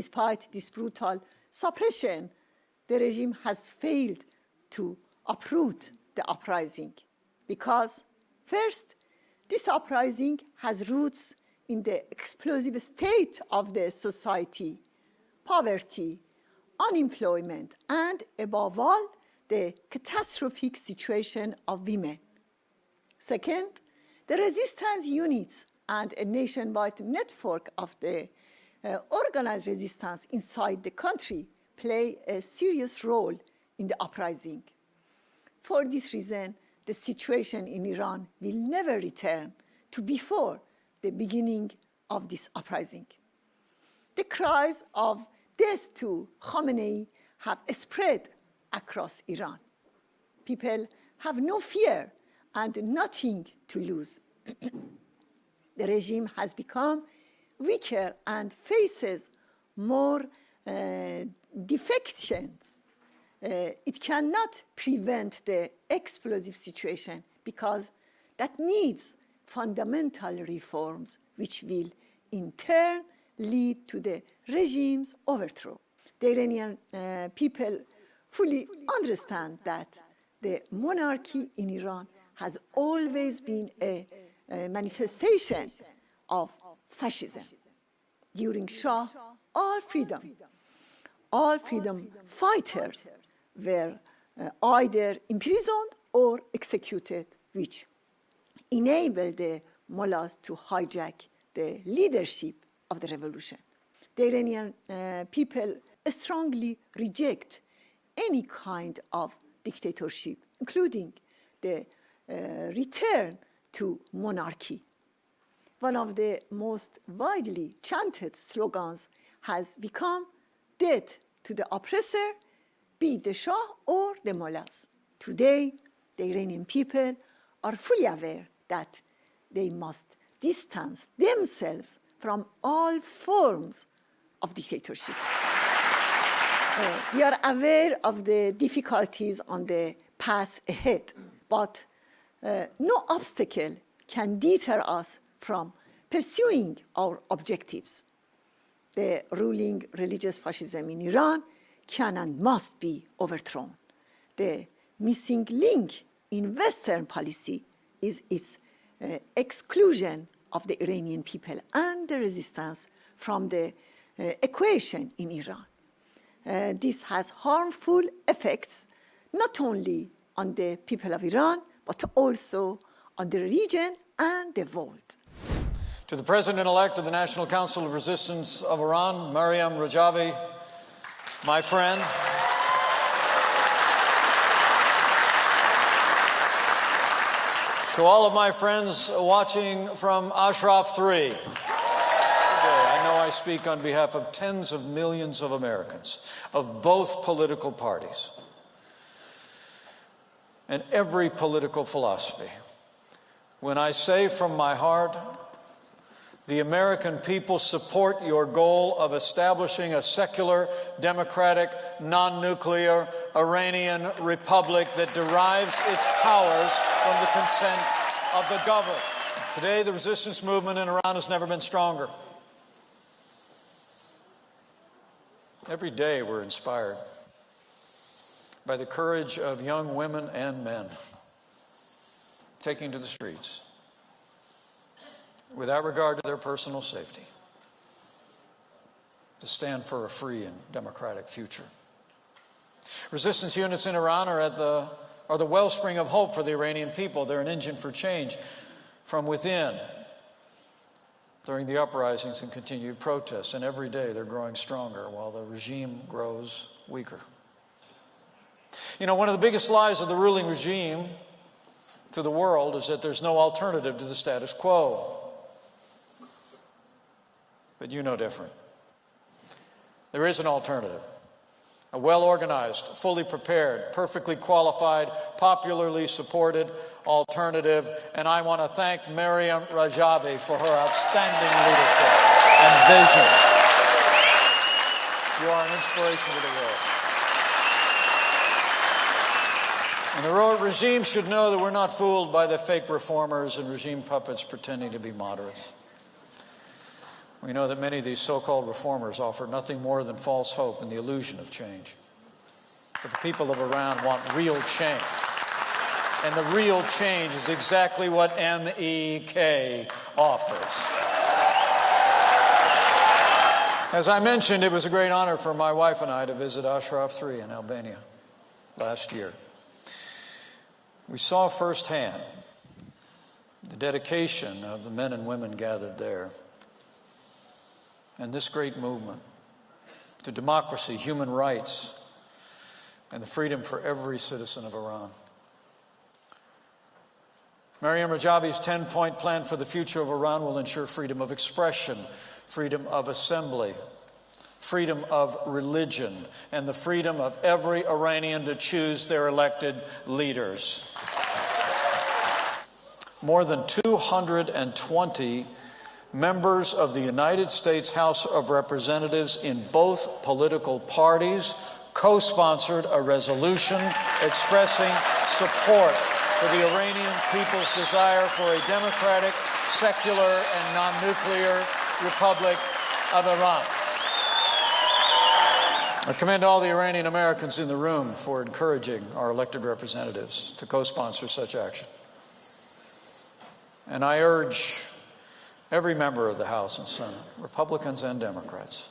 Despite this brutal suppression, the regime has failed to uproot the uprising because, first, this uprising has roots in the explosive state of the society, poverty, unemployment, and above all, the catastrophic situation of women. Second, the resistance units and a nationwide network of the organized resistance inside the country play a serious role in the uprising. For this reason, the situation in Iran will never return to before the beginning of this uprising. The cries of death to Khamenei have spread across Iran. People have no fear and nothing to lose. The regime has become weaker and faces more defections. It cannot prevent the explosive situation because that needs fundamental reforms which will in turn lead to the regime's overthrow. The Iranian people fully understand that the monarchy in Iran has always been a manifestation of fascism. During Shah, all freedom fighters were either imprisoned or executed, which enabled the mullahs to hijack the leadership of the revolution. The Iranian people strongly reject any kind of dictatorship, including the return to monarchy. One of the most widely chanted slogans has become "Death to the oppressor, be the Shah or the mullahs." Today, the Iranian people are fully aware that they must distance themselves from all forms of dictatorship. We are aware of the difficulties on the path ahead, but no obstacle can deter us from pursuing our objectives. The ruling religious fascism in Iran can and must be overthrown. The missing link in Western policy is its exclusion of the Iranian people and the resistance from the equation in Iran. This has harmful effects not only on the people of Iran, but also on the region and the world. To the President-elect of the National Council of Resistance of Iran, Maryam Rajavi, my friend. To all of my friends watching from Ashraf 3, today, I know I speak on behalf of tens of millions of Americans of both political parties and every political philosophy. When I say from my heart, the American people support your goal of establishing a secular, democratic, non-nuclear Iranian republic that derives its powers from the consent of the governed. Today, the resistance movement in Iran has never been stronger. Every day, we're inspired by the courage of young women and men taking to the streets without regard to their personal safety, to stand for a free and democratic future. Resistance units in Iran are the wellspring of hope for the Iranian people. They're an engine for change from within during the uprisings and continued protests. And every day they're growing stronger while the regime grows weaker. You know, one of the biggest lies of the ruling regime to the world is that there's no alternative to the status quo. But you know different. There is an alternative. A well-organized, fully prepared, perfectly qualified, popularly supported alternative. And I want to thank Maryam Rajavi for her outstanding leadership and vision. You are an inspiration to the world. And the regime should know that we're not fooled by the fake reformers and regime puppets pretending to be moderates. We know that many of these so-called reformers offer nothing more than false hope and the illusion of change. But the people of Iran want real change. And the real change is exactly what MEK offers. As I mentioned, it was a great honor for my wife and I to visit Ashraf 3 in Albania last year. We saw firsthand the dedication of the men and women gathered there, and this great movement to democracy, human rights, and the freedom for every citizen of Iran. Maryam Rajavi's 10-point plan for the future of Iran will ensure freedom of expression, freedom of assembly, freedom of religion, and the freedom of every Iranian to choose their elected leaders. More than 220 members of the United States House of Representatives in both political parties co-sponsored a resolution expressing support for the Iranian people's desire for a democratic, secular, and non-nuclear Republic of Iran. I commend all the Iranian Americans in the room for encouraging our elected representatives to co-sponsor such action. And I urge every member of the House and Senate, Republicans and Democrats,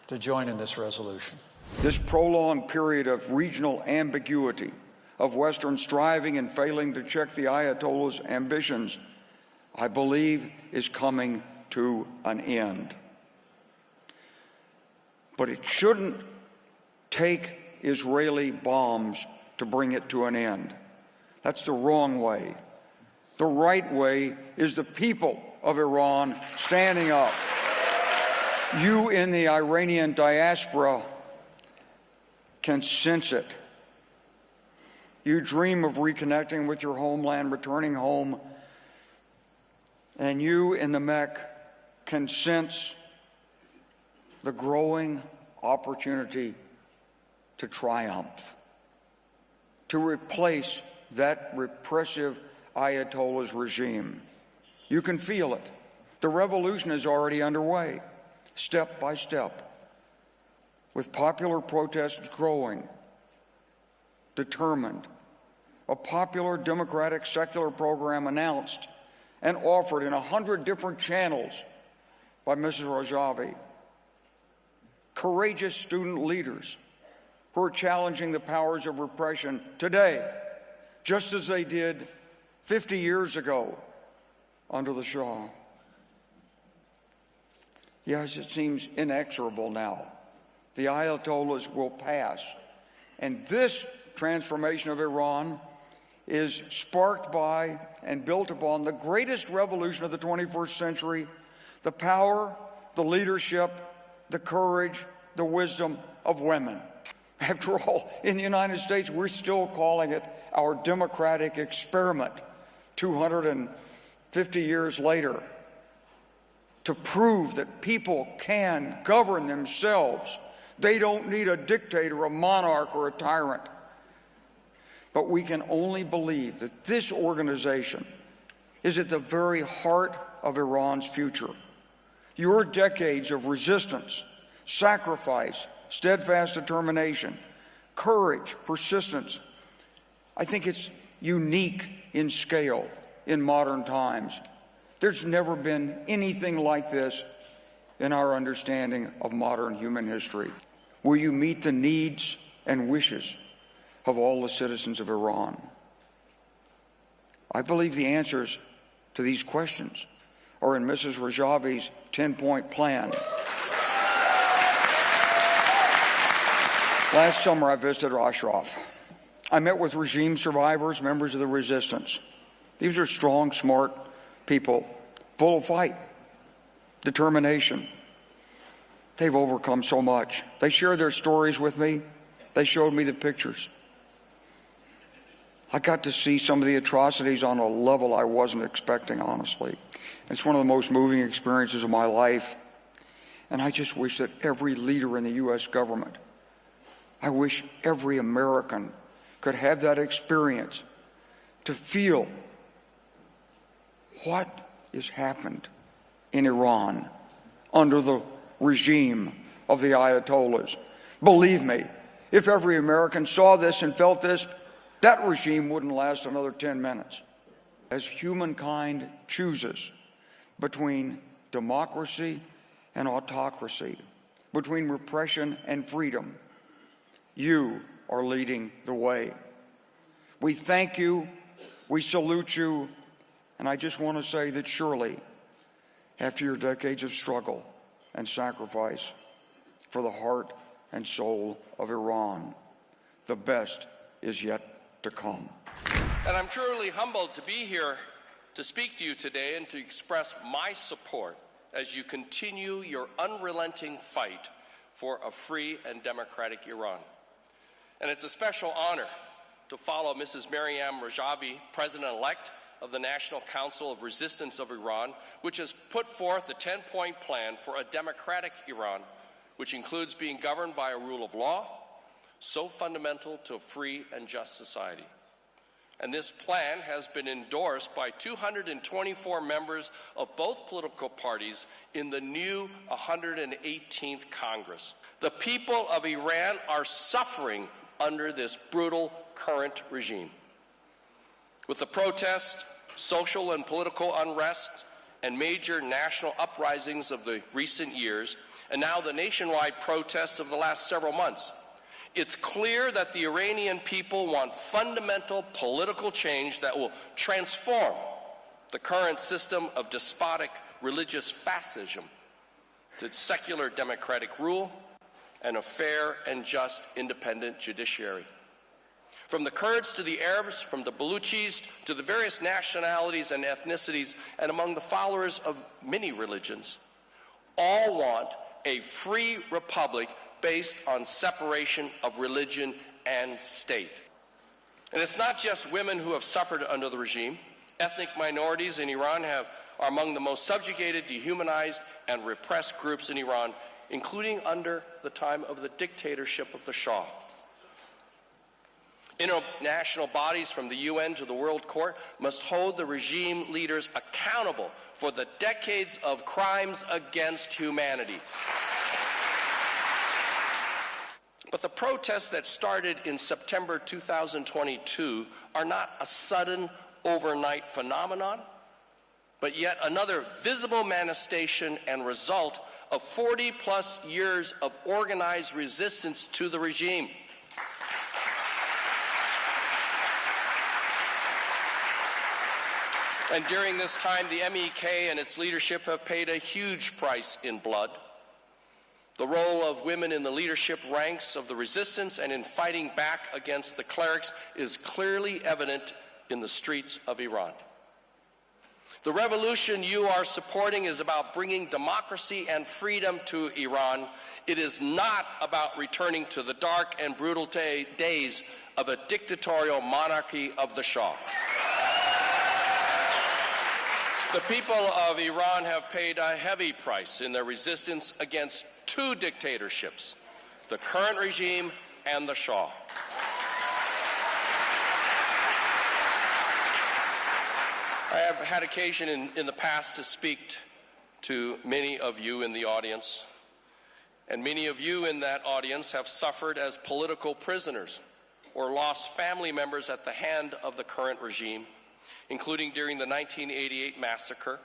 to join in this resolution. This prolonged period of regional ambiguity, of Western striving and failing to check the Ayatollah's ambitions, I believe is coming to an end. But it shouldn't take Israeli bombs to bring it to an end. That's the wrong way. The right way is the people of Iran standing up. You in the Iranian diaspora can sense it. You dream of reconnecting with your homeland, returning home, and you in the MEK can sense the growing opportunity to triumph, to replace that repressive Ayatollah's regime. You can feel it. The revolution is already underway, step by step, with popular protests growing, determined, a popular democratic secular program announced and offered in 100 different channels by Mrs. Rajavi. Courageous student leaders who are challenging the powers of repression today, just as they did 50 years ago under the Shah. Yes, it seems inexorable now. The Ayatollahs will pass. And this transformation of Iran is sparked by and built upon the greatest revolution of the 21st century, the power, the leadership, the courage, the wisdom of women. After all, in the United States, we're still calling it our democratic experiment 250 years later to prove that people can govern themselves. They don't need a dictator, a monarch, or a tyrant. But we can only believe that this organization is at the very heart of Iran's future. Your decades of resistance, sacrifice, steadfast determination, courage, persistence, I think it's unique in scale in modern times. There's never been anything like this in our understanding of modern human history. Will you meet the needs and wishes of all the citizens of Iran? I believe the answers to these questions are in Mrs. Rajavi's 10-point plan. Last summer, I visited Ashraf. I met with regime survivors, members of the resistance. These are strong, smart people, full of fight, determination. They've overcome so much. They shared their stories with me. They showed me the pictures. I got to see some of the atrocities on a level I wasn't expecting, honestly. It's one of the most moving experiences of my life. And I just wish that every leader in the U.S. government, I wish every American could have that experience to feel what has happened in Iran under the regime of the Ayatollahs. Believe me, if every American saw this and felt this, that regime wouldn't last another 10 minutes. As humankind chooses between democracy and autocracy, between repression and freedom, you are leading the way. We thank you, we salute you, and I just want to say that surely, after your decades of struggle and sacrifice for the heart and soul of Iran, the best is yet to come. And I'm truly humbled to be here to speak to you today and to express my support as you continue your unrelenting fight for a free and democratic Iran. And it's a special honor to follow Mrs. Maryam Rajavi, President-elect of the National Council of Resistance of Iran, which has put forth a 10-point plan for a democratic Iran, which includes being governed by a rule of law, so fundamental to a free and just society. And this plan has been endorsed by 224 members of both political parties in the new 118th Congress. The people of Iran are suffering under this brutal current regime. With the protest, social and political unrest, and major national uprisings of the recent years, and now the nationwide protests of the last several months, it's clear that the Iranian people want fundamental political change that will transform the current system of despotic religious fascism to secular democratic rule and a fair and just independent judiciary. From the Kurds to the Arabs, from the Baluchis to the various nationalities and ethnicities, and among the followers of many religions, all want a free republic based on separation of religion and state. And it's not just women who have suffered under the regime. Ethnic minorities in Iran are among the most subjugated, dehumanized, and repressed groups in Iran, including under the time of the dictatorship of the Shah. International bodies from the UN to the World Court must hold the regime leaders accountable for the decades of crimes against humanity. But the protests that started in September 2022 are not a sudden overnight phenomenon, but yet another visible manifestation and result of 40-plus years of organized resistance to the regime. And during this time, the MEK and its leadership have paid a huge price in blood. The role of women in the leadership ranks of the resistance and in fighting back against the clerics is clearly evident in the streets of Iran. The revolution you are supporting is about bringing democracy and freedom to Iran. It is not about returning to the dark and brutal days of a dictatorial monarchy of the Shah. The people of Iran have paid a heavy price in their resistance against two dictatorships, the current regime and the Shah. I have had occasion in the past to speak to many of you in the audience, and many of you in that audience have suffered as political prisoners or lost family members at the hand of the current regime, including during the 1988 massacre.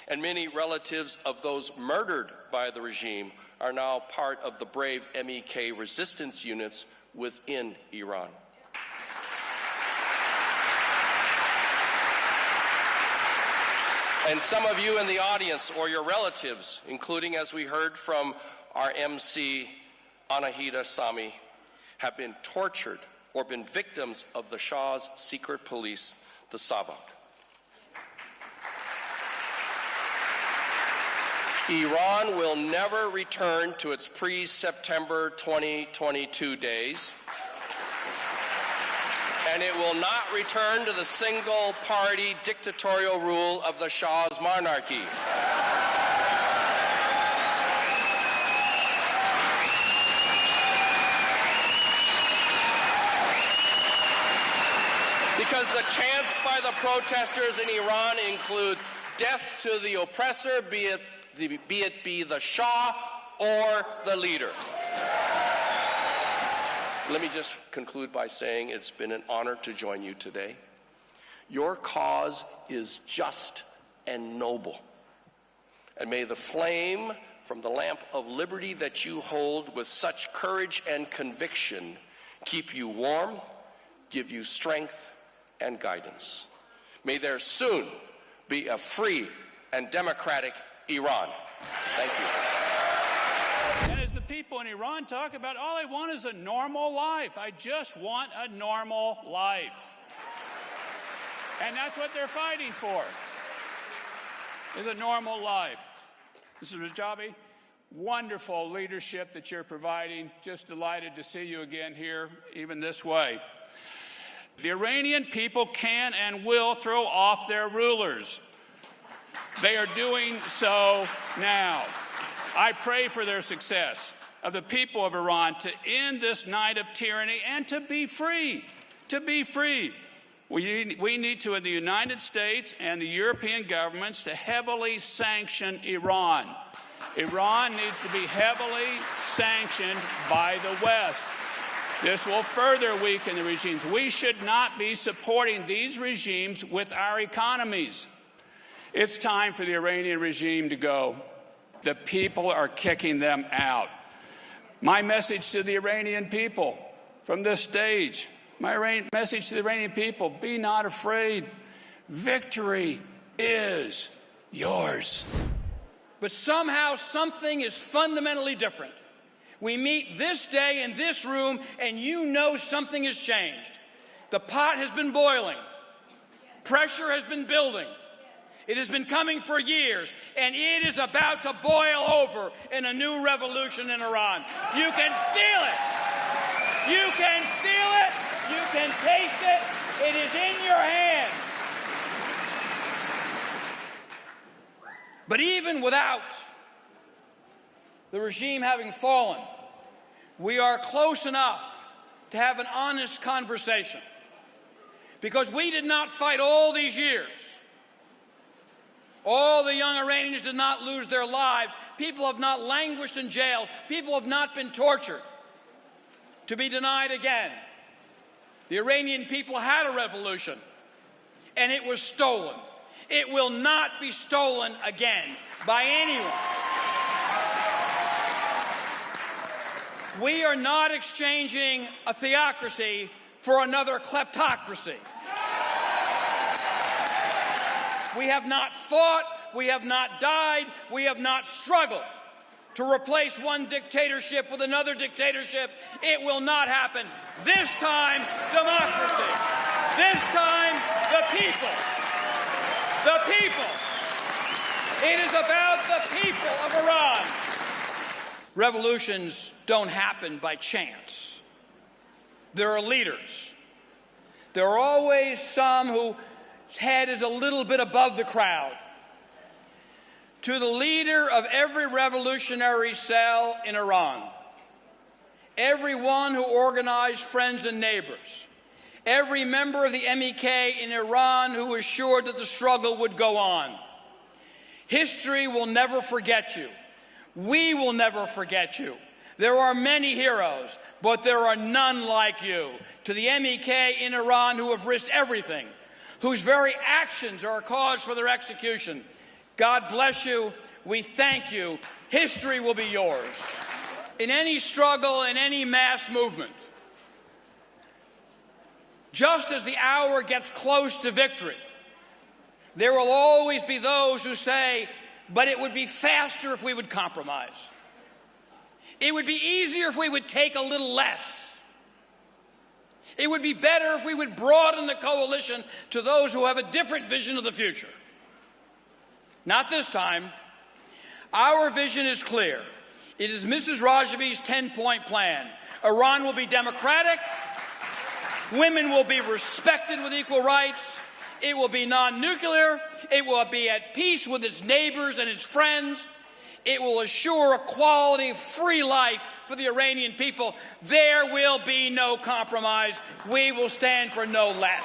And many relatives of those murdered by the regime are now part of the brave MEK resistance units within Iran. And some of you in the audience or your relatives, including, as we heard from our MC, Anahita Sami, have been tortured or been victims of the Shah's secret police, the Savak. Iran will never return to its pre-September 2022 days, and it will not return to the single-party dictatorial rule of the Shah's monarchy. Because the chants by the protesters in Iran include Death to the oppressor, be it the Shah or the leader. Let me just conclude by saying it's been an honor to join you today. Your cause is just and noble. And may the flame from the lamp of liberty that you hold with such courage and conviction keep you warm, give you strength and guidance. May there soon be a free and democratic Iran. Thank you. And as the people in Iran talk about, all I want is a normal life. I just want a normal life. And that's what they're fighting for, is a normal life. Mr. Rajavi, wonderful leadership that you're providing. Just delighted to see you again here, even this way. The Iranian people can and will throw off their rulers. They are doing so now. I pray for their success, of the people of Iran, to end this night of tyranny and to be free, to be free. We need to, in the United States and the European governments, to heavily sanction Iran. Iran needs to be heavily sanctioned by the West. This will further weaken the regimes. We should not be supporting these regimes with our economies. It's time for the Iranian regime to go. The people are kicking them out. My message to the Iranian people from this stage, my message to the Iranian people, be not afraid. Victory is yours. But somehow something is fundamentally different. We meet this day in this room, and you know something has changed. The pot has been boiling. Pressure has been building. It has been coming for years, and it is about to boil over in a new revolution in Iran. You can feel it. You can feel it. You can taste it. It is in your hands. But even without the regime having fallen, we are close enough to have an honest conversation. Because we did not fight all these years. All the young Iranians did not lose their lives. People have not languished in jail. People have not been tortured to be denied again. The Iranian people had a revolution, and it was stolen. It will not be stolen again by anyone. We are not exchanging a theocracy for another kleptocracy. We have not fought, we have not died, we have not struggled to replace one dictatorship with another dictatorship. It will not happen. This time, democracy. This time, the people. The people. It is about the people of Iran. Revolutions don't happen by chance. There are leaders. There are always some whose head is a little bit above the crowd. To the leader of every revolutionary cell in Iran, everyone who organized Friends and Neighbors, every member of the MEK in Iran who assured that the struggle would go on. History will never forget you. We will never forget you. There are many heroes, but there are none like you. To the MEK in Iran who have risked everything, whose very actions are a cause for their execution, God bless you. We thank you. History will be yours. In any struggle, in any mass movement, just as the hour gets close to victory, there will always be those who say, but it would be faster if we would compromise. It would be easier if we would take a little less. It would be better if we would broaden the coalition to those who have a different vision of the future. Not this time. Our vision is clear. It is Mrs. Rajavi's 10-point plan. Iran will be democratic. Women will be respected with equal rights. It will be non-nuclear. It will be at peace with its neighbors and its friends. It will assure a quality, free life for the Iranian people. There will be no compromise. We will stand for no less.